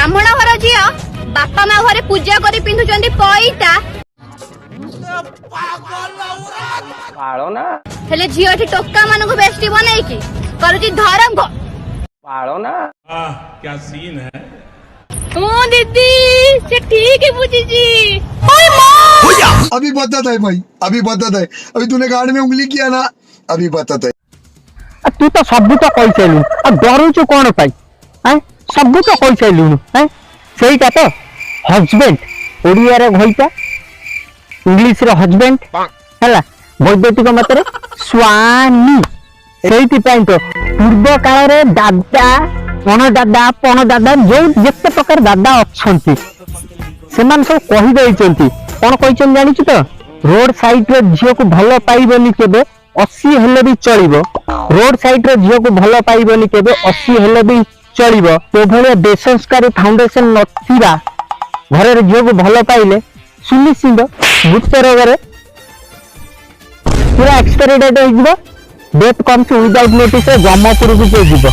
ब्राह्मण घर झियो बापा माँ घरे पूजा करी पिंधुचंदी पैता पालो ना हेले झियोठी टोका मानकु बेस्टी बनैकी करूची धर्म को पालो ना। क्या सीन है। ओ दीदी से ठीक है पूजी जी। ओए मां अभी बता है भाई, अभी बता है। अभी तूने गाड़ में उंगली किया ना, अभी बता है। तू तो सब तो कही सारू डरुचु कौन पाई सब तो कही सारू सहीटा तो हजबैंड ओडिया रे भईटा इंग्लिश रे हजबैंड हैला वैदिक मत रे स्वामी सेठी पाई तो पूर्व काल रे दादा पण दादा जो जते प्रकार दादा अछंती सेमान सब कहि दैचंती कोन कहिचन जानिछु तो रोड साइड रे झियो को भलो पाइबनी केबे 80 हेले भी चलिबो रोड साइड रे झियो को भलो पाइबनी केबे 80 हेले भी चलिबो तो भले बेसंस्कारी फाउंडेशन नथिबा घर रे झियो को भलो पाइले सुनिश्चित गुप्त रोग रे पूरा एक्सपायरी डेट हो जिवो that comes without notice Jampur को जीवो।